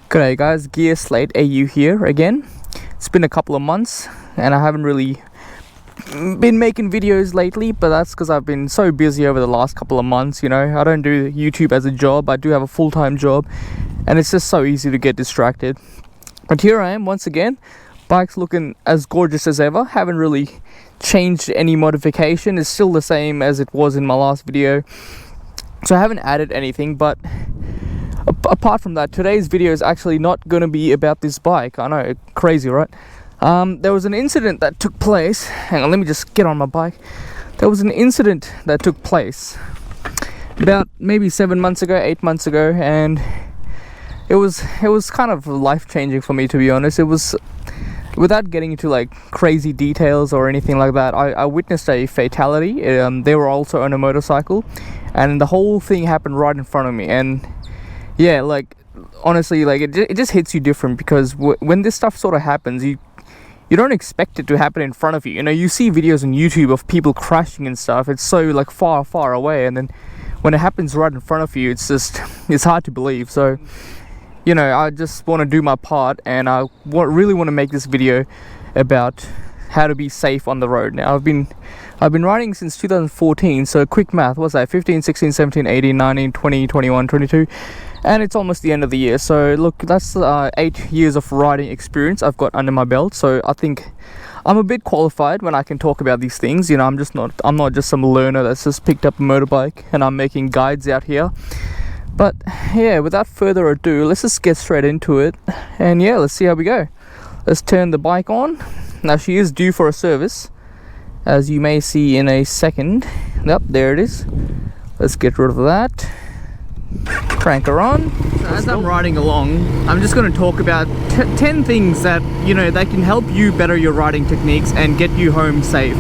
G'day guys, Gear Slate AU here again. It's been a couple of months and I haven't really been making videos lately, but that's because I've been so busy over the last couple of months, you know. I don't do YouTube as a job, I do have a full-time job and it's just so easy to get distracted. But here I am once again, bike's looking as gorgeous as ever, haven't really changed any modification, it's still the same as it was in my last video. So I haven't added anything, but apart from that, today's video is actually not going to be about this bike. I know, crazy, right? There was an incident that took place. Hang on, let me just get on my bike. There was an incident that took place about maybe 7 months ago, 8 months ago, and it was kind of life-changing for me, to be honest. It was, without getting into like crazy details or anything like that, I witnessed a fatality. They were also on a motorcycle, and the whole thing happened right in front of me. And yeah, like honestly, like it just hits you different because when this stuff sort of happens, you don't expect it to happen in front of you. You know, you see videos on YouTube of people crashing and stuff. It's so like far away, and then when it happens right in front of you, it's hard to believe. So, you know, I just want to do my part, and I really want to make this video about how to be safe on the road. Now, I've been riding since 2014, so quick math, what's that, 15, 16, 17, 18, 19, 20, 21, 22, and it's almost the end of the year. So look, that's 8 years of riding experience I've got under my belt, so I think I'm a bit qualified when I can talk about these things. You know, I'm not just some learner that's just picked up a motorbike and I'm making guides out here. But yeah, without further ado, let's just get straight into it, and yeah, let's see how we go. Let's turn the bike on. Now, she is due for a service, as you may see in a second. Yep, there it is. Let's get rid of that. Crank her on. So as I'm riding along, I'm just going to talk about 10 things that, you know, they can help you better your riding techniques and get you home safe.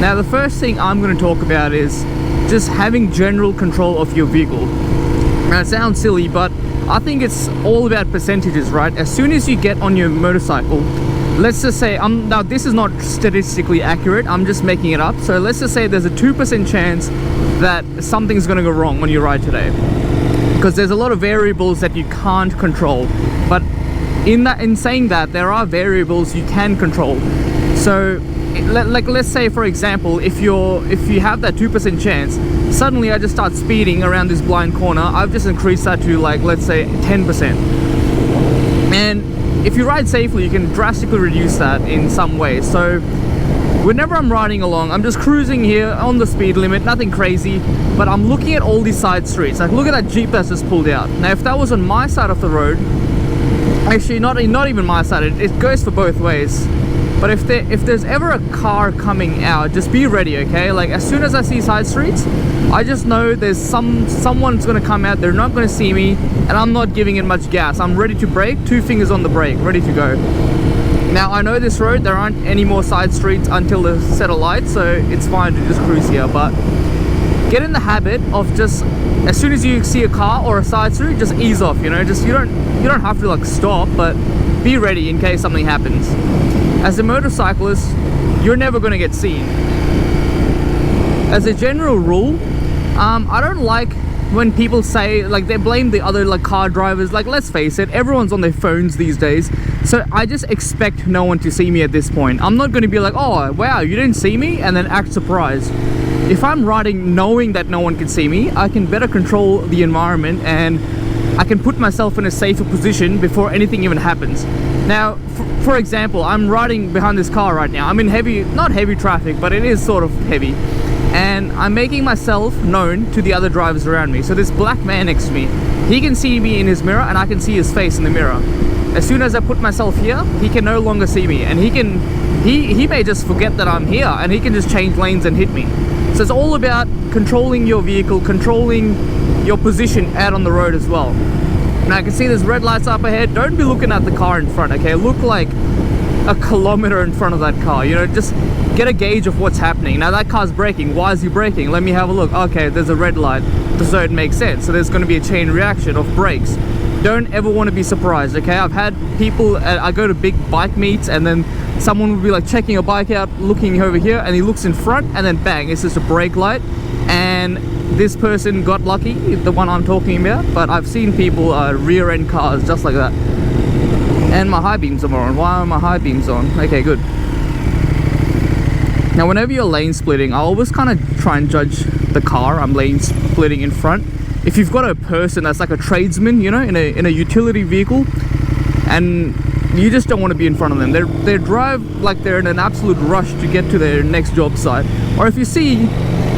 Now, the first thing I'm going to talk about is just having general control of your vehicle. Now, it sounds silly, but I think it's all about percentages, right? As soon as you get on your motorcycle, let's just say, now this is not statistically accurate, I'm just making it up. So let's just say there's a 2% chance that something's going to go wrong when you ride today, because there's a lot of variables that you can't control. But in saying that, there are variables you can control. So like, let's say for example, if you have that 2% chance, suddenly I just start speeding around this blind corner, I've just increased that to, like, let's say 10%. And if you ride safely, you can drastically reduce that in some ways. So whenever I'm riding along, I'm just cruising here on the speed limit, nothing crazy, but I'm looking at all these side streets. Like, look at that Jeep that's just pulled out. Now, if that was on my side of the road, actually not even my side, it goes for both ways. But if there's ever a car coming out, just be ready, okay? Like, as soon as I see side streets, I just know there's someone's gonna come out, they're not gonna see me, and I'm not giving it much gas. I'm ready to brake, 2 fingers on the brake, ready to go. Now, I know this road, there aren't any more side streets until the set of lights, so it's fine to just cruise here, but get in the habit of just, as soon as you see a car or a side street, just ease off, you know? Just, you don't have to, like, stop, but be ready in case something happens. As a motorcyclist, you're never going to get seen. As a general rule, I don't like when people say, like, they blame the other, like, car drivers. Like, let's face it, everyone's on their phones these days, so I just expect no one to see me at this point. I'm not going to be like, oh wow, you didn't see me, and then act surprised. If I'm riding knowing that no one can see me, I can better control the environment, and I can put myself in a safer position before anything even happens. Now, for example, I'm riding behind this car right now. I'm in not heavy traffic, but it is sort of heavy. And I'm making myself known to the other drivers around me. So this black man next to me, he can see me in his mirror and I can see his face in the mirror. As soon as I put myself here, he can no longer see me, and he may just forget that I'm here, and he can just change lanes and hit me. So it's all about controlling your vehicle, controlling your position out on the road as well. Now, I can see there's red lights up ahead. Don't be looking at the car in front, okay? Look like a kilometer in front of that car, you know, just get a gauge of what's happening. Now, that car's braking. Why is he braking? Let me have a look. Okay, there's a red light, so it makes sense. So there's going to be a chain reaction of brakes. Don't ever want to be surprised, okay? I've had people, I go to big bike meets, and then someone will be like checking a bike out, looking over here, and he looks in front, and then bang, it's just a brake light, and this person got lucky, the one I'm talking about. But I've seen people rear-end cars just like that. And my high beams are on. Why are my high beams on? Okay, good. Now whenever you're lane splitting, I always kind of try and judge the car I'm lane splitting in front. If you've got a person that's like a tradesman, you know, in a utility vehicle, and you just don't want to be in front of them. They drive like they're in an absolute rush to get to their next job site. Or if you see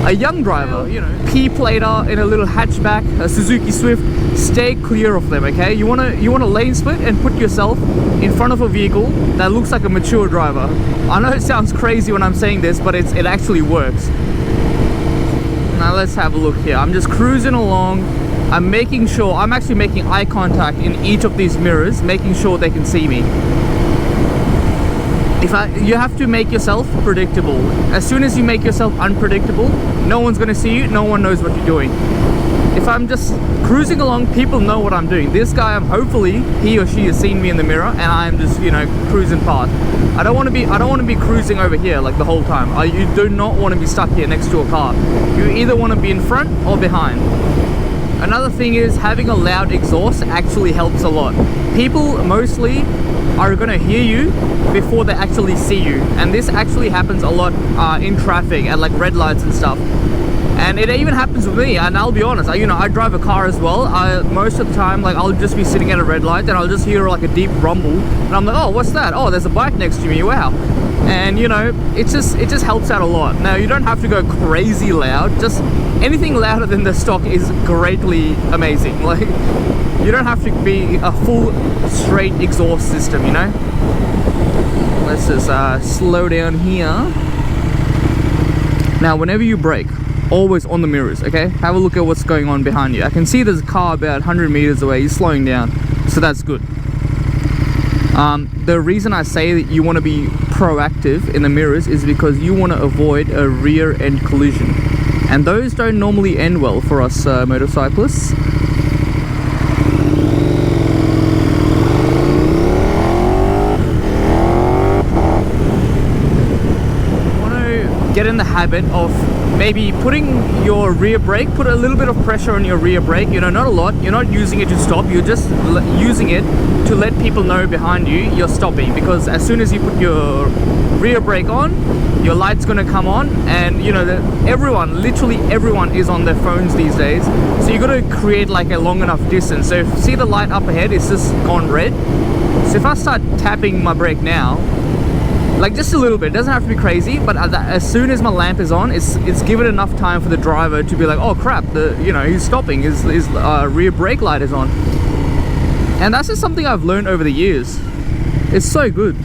a young driver, you know, P-plater in a little hatchback, a Suzuki Swift, stay clear of them, okay? You wanna lane split and put yourself in front of a vehicle that looks like a mature driver. I know it sounds crazy when I'm saying this, but it actually works. Now let's have a look here. I'm just cruising along. I'm making sure, I'm actually making eye contact in each of these mirrors, making sure they can see me. You have to make yourself predictable. As soon as you make yourself unpredictable, no one's gonna see you, no one knows what you're doing. If I'm just cruising along, people know what I'm doing. This guy, hopefully he or she has seen me in the mirror, and I'm just, you know, cruising past. I don't want to be cruising over here like the whole time. You do not want to be stuck here next to a car. You either want to be in front or behind. Another thing is having a loud exhaust actually helps a lot. People mostly are going to hear you before they actually see you, and this actually happens a lot in traffic at like red lights and stuff. And it even happens with me, and I'll be honest, I drive a car as well. Most of the time, like, I'll just be sitting at a red light and I'll just hear like a deep rumble, and I'm like, oh, what's that? Oh, there's a bike next to me, wow. And you know, it just helps out a lot. Now, you don't have to go crazy loud, just anything louder than the stock is greatly amazing. Like, you don't have to be a full straight exhaust system, you know. Let's just slow down here. Now, whenever you brake, always on the mirrors, okay? Have a look at what's going on behind you. I can see there's a car about 100 meters away. He's slowing down, so that's good. The reason I say that you want to be proactive in the mirrors is because you want to avoid a rear end collision, and those don't normally end well for us motorcyclists. Get in the habit of maybe putting your rear brake, put a little bit of pressure on your rear brake, you know, not a lot. You're not using it to stop, you're just using it to let people know behind you you're stopping, because as soon as you put your rear brake on, your light's gonna come on, and you know that literally everyone is on their phones these days, so you gotta create like a long enough distance. So if you see the light up ahead, it's just gone red. So if I start tapping my brake now, like just a little bit, it doesn't have to be crazy, but as soon as my lamp is on, it's given enough time for the driver to be like, oh crap, he's stopping, his rear brake light is on. And that's just something I've learned over the years. It's so good.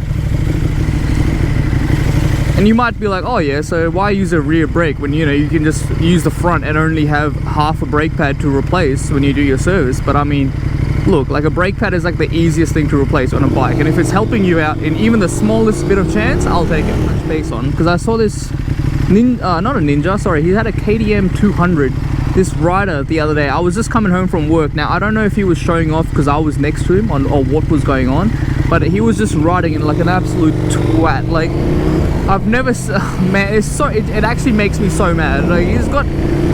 And you might be like, oh yeah, so why use a rear brake when you can just use the front and only have half a brake pad to replace when you do your service? But I mean, look, like a brake pad is like the easiest thing to replace on a bike, and if it's helping you out in even the smallest bit of chance, I'll take it. Touch base on, because I saw this not a Ninja, sorry, he had a KTM 200, this rider the other day. I was just coming home from work. Now I don't know if he was showing off because I was next to him or what was going on, but he was just riding in like an absolute twat. Like, I've never, man, it actually makes me so mad. Like, he's got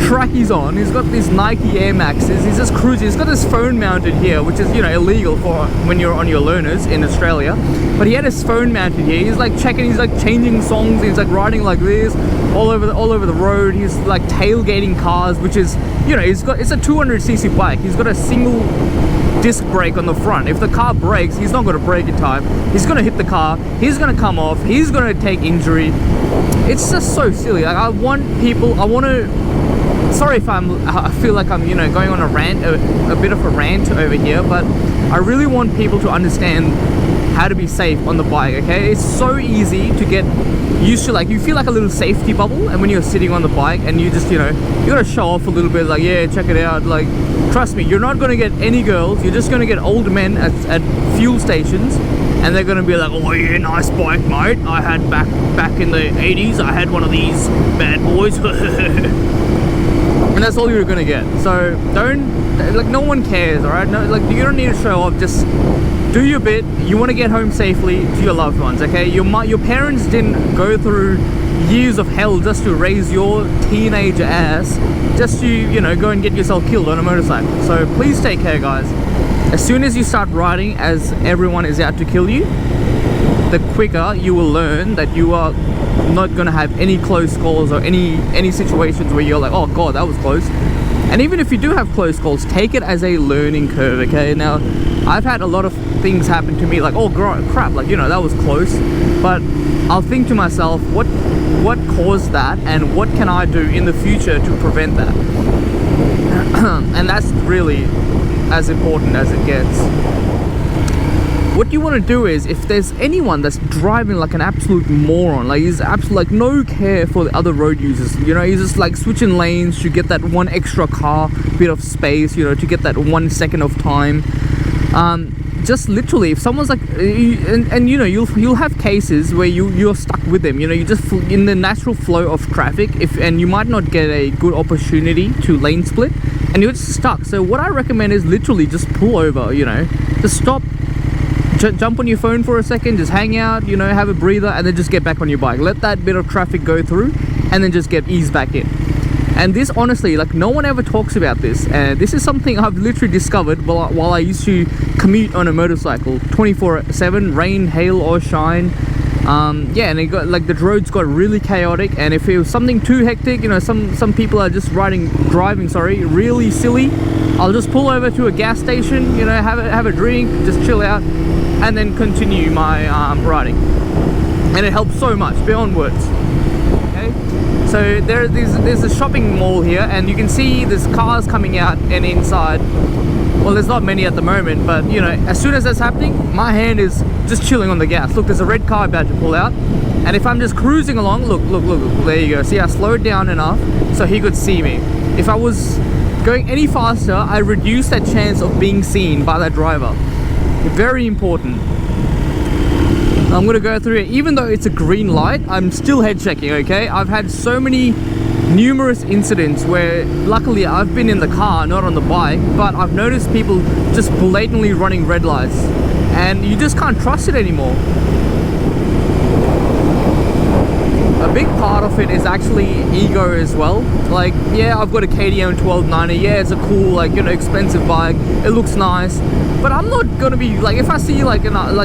trackies on, he's got these Nike Air Maxes, he's just cruising, he's got his phone mounted here, which is, illegal for when you're on your learners in Australia, but he had his phone mounted here. He's like changing songs, he's like riding like this all over the road. He's like tailgating cars, which is, it's a 200cc bike. He's got a single disc brake on the front. If the car brakes, he's not going to brake in time, he's going to hit the car, he's going to come off, he's going to take injury. It's just so silly. Like, sorry if I feel like I'm going on a rant, a bit of a rant over here, but I really want people to understand how to be safe on the bike, okay? It's so easy to get used to, like, you feel like a little safety bubble, and when you're sitting on the bike and you just, you gotta show off a little bit, like, yeah, check it out. Like, trust me, you're not gonna get any girls, you're just gonna get old men at fuel stations, and they're gonna be like, oh yeah, nice bike, mate. I had back in the 80s, I had one of these bad boys. And that's all you're gonna get. So no one cares, all right? No, like, you don't need to show off. Just do your bit. You want to get home safely to your loved ones, okay? Your parents didn't go through years of hell just to raise your teenager ass, just to go and get yourself killed on a motorcycle. So please take care, guys. As soon as you start riding as everyone is out to kill you, the quicker you will learn that you are not gonna have any close calls or any situations where you're like, oh god, that was close. And even if you do have close calls, take it as a learning curve, okay? Now, I've had a lot of things happen to me, like, oh crap, like, you know, that was close. But I'll think to myself, what caused that, and what can I do in the future to prevent that? And that's really as important as it gets. What you want to do is, if there's anyone that's driving like an absolute moron, like he's absolutely like no care for the other road users, you know, he's just like switching lanes to get that one extra car bit of space, you know, to get that 1 second of time. Just literally, if someone's like, and you know, you'll have cases where you're stuck with them, you know, you just in the natural flow of traffic, and you might not get a good opportunity to lane split, and you're just stuck. So what I recommend is literally just pull over, you know, just stop, jump on your phone for a second, just hang out, you know, have a breather, and then just get back on your bike. Let that bit of traffic go through, and then just get eased back in. And this, honestly, like, no one ever talks about this, and this is something I've literally discovered while I used to commute on a motorcycle 24/7, rain, hail or shine. Yeah, and it got like, the roads got really chaotic, and if it was something too hectic, you know, some people are just driving really silly, I'll just pull over to a gas station, you know, have a drink, just chill out, and then continue my riding. And it helps so much beyond words. Okay, so there's a shopping mall here, and you can see there's cars coming out and inside. Well, there's not many at the moment, but you know, as soon as that's happening, my hand is just chilling on the gas. Look, there's a red car about to pull out, and if I'm just cruising along, look, there you go. See, I slowed down enough so he could see me. If I was going any faster, I reduced that chance of being seen by that driver. Very important. I'm gonna go through it. Even though it's a green light, I'm still head checking, okay? I've had so many numerous incidents where luckily I've been in the car, not on the bike, but I've noticed people just blatantly running red lights, and you just can't trust it anymore. A big part of it is actually ego as well. Like, yeah, I've got a KTM 1290, yeah, it's a cool, like, you know, expensive bike, it looks nice, but I'm not gonna be like, if I see like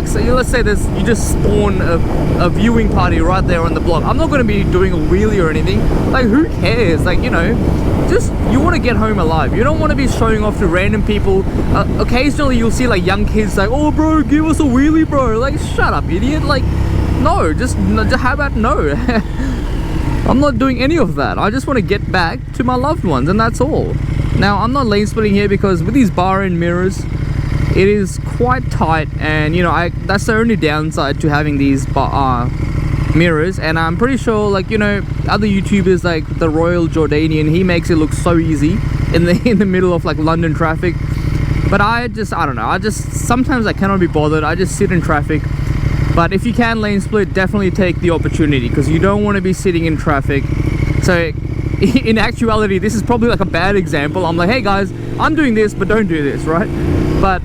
say, let's say you just spawn a viewing party right there on the block, I'm not gonna be doing a wheelie or anything. Like, who cares? Like, you know, just, you want to get home alive. You don't want to be showing off to random people. Occasionally you'll see like young kids like, oh bro, give us a wheelie bro. Like, shut up, idiot. Like, no, just how about no? I'm not doing any of that. I just want to get back to my loved ones, and that's all. Now, I'm not lane splitting here because with these bar end mirrors, it is quite tight, and you know, that's the only downside to having these mirrors. And I'm pretty sure, like, you know, other YouTubers like the Royal Jordanian, he makes it look so easy in the middle of like London traffic. But I don't know, sometimes I cannot be bothered. I just sit in traffic. But if you can lane split, definitely take the opportunity, because you don't want to be sitting in traffic. So in actuality, this is probably like a bad example. I'm like, hey guys, I'm doing this, but don't do this, right? But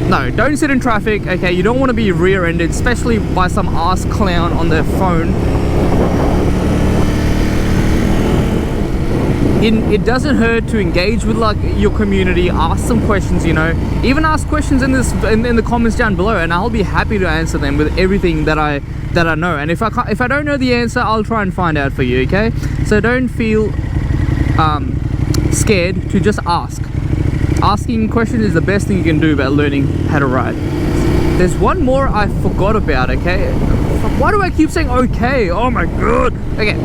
no, don't sit in traffic, okay? You don't want to be rear-ended, especially by some ass clown on their phone. It doesn't hurt to engage with like your community, ask some questions, you know, even ask questions in the comments down below, and I'll be happy to answer them with everything that I know. And if I don't know the answer, I'll try and find out for you, okay? So don't feel scared to just ask. Asking questions is the best thing you can do about learning how to ride. There's one more I forgot about, okay? Why do I keep saying okay? Oh my god. Okay,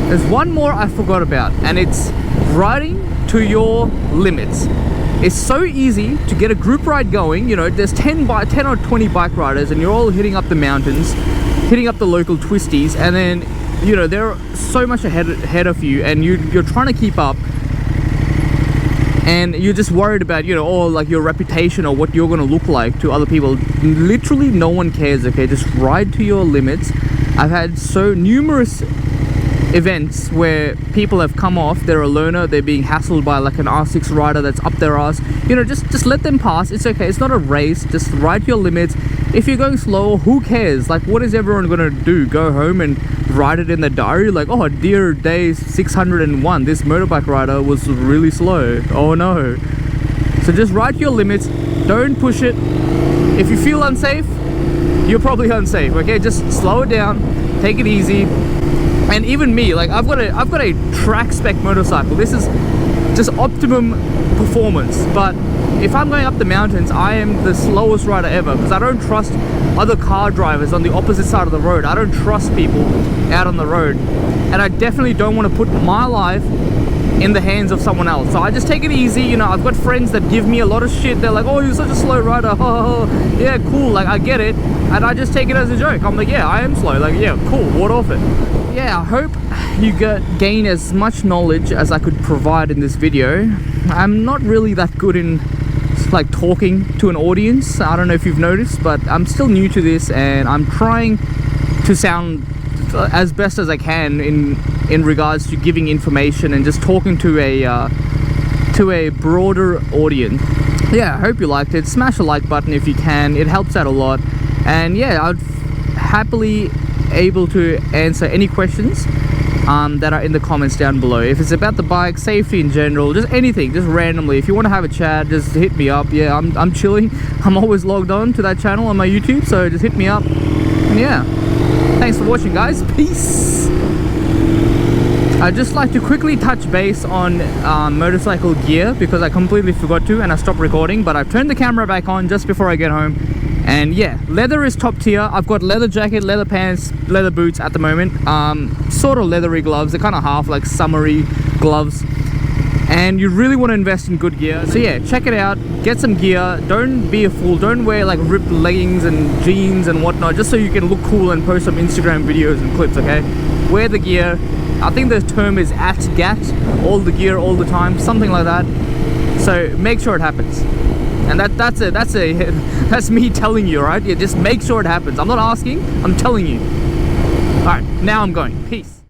there's one more I forgot about, and it's riding to your limits. It's so easy to get a group ride going. You know, there's 10 or 20 bike riders, and you're all hitting up the mountains, hitting up the local twisties, and then, you know, they're so much ahead of you, and you're trying to keep up, and you're just worried about, you know, oh, like your reputation or what you're going to look like to other people. Literally no one cares, okay? Just ride to your limits. I've had so numerous events where people have come off, they're a learner, they're being hassled by like an R6 rider that's up their ass. You know, just let them pass. It's okay, it's not a race. Just ride to your limits. If you're going slow, who cares? Like, what is everyone gonna do? Go home and write it in the diary like, oh dear, day 601, this motorbike rider was really slow. Oh no. So just ride your limits, don't push it. If you feel unsafe, you're probably unsafe, okay? Just slow it down, take it easy. And even me, like I've got a track spec motorcycle. This is just optimum performance, but if I'm going up the mountains, I am the slowest rider ever because I don't trust other car drivers on the opposite side of the road. I don't trust people out on the road, and I definitely don't want to put my life in the hands of someone else. So I just take it easy. You know, I've got friends that give me a lot of shit. They're like, oh, you're such a slow rider. Oh, yeah, cool, like I get it, and I just take it as a joke. I'm like, yeah, I am slow, like, yeah, cool, what off it. Yeah, I hope you gain as much knowledge as I could provide in this video. I'm not really that good in like talking to an audience. I don't know if you've noticed, but I'm still new to this, and I'm trying to sound as best as I can in regards to giving information and just talking to a broader audience. Yeah, I hope you liked it. Smash the like button if you can, it helps out a lot. And yeah, I'd happily able to answer any questions that are in the comments down below. If it's about the bike, safety in general, just anything, just randomly. If you want to have a chat, just hit me up. Yeah, I'm chilling. I'm always logged on to that channel on my YouTube, so just hit me up. And yeah, thanks for watching, guys. Peace. I'd just like to quickly touch base on motorcycle gear because I completely forgot to and I stopped recording, but I've turned the camera back on just before I get home. And yeah, leather is top tier. I've got leather jacket, leather pants, leather boots at the moment. Sort of leathery gloves. They're kind of half like summery gloves. And you really want to invest in good gear. So yeah, check it out. Get some gear. Don't be a fool. Don't wear like ripped leggings and jeans and whatnot just so you can look cool and post some Instagram videos and clips, okay? Wear the gear. I think the term is @GAT. All the gear, all the time. Something like that. So make sure it happens. And that's me telling you, right? Yeah, just make sure it happens. I'm not asking, I'm telling you. All right, now I'm going. Peace.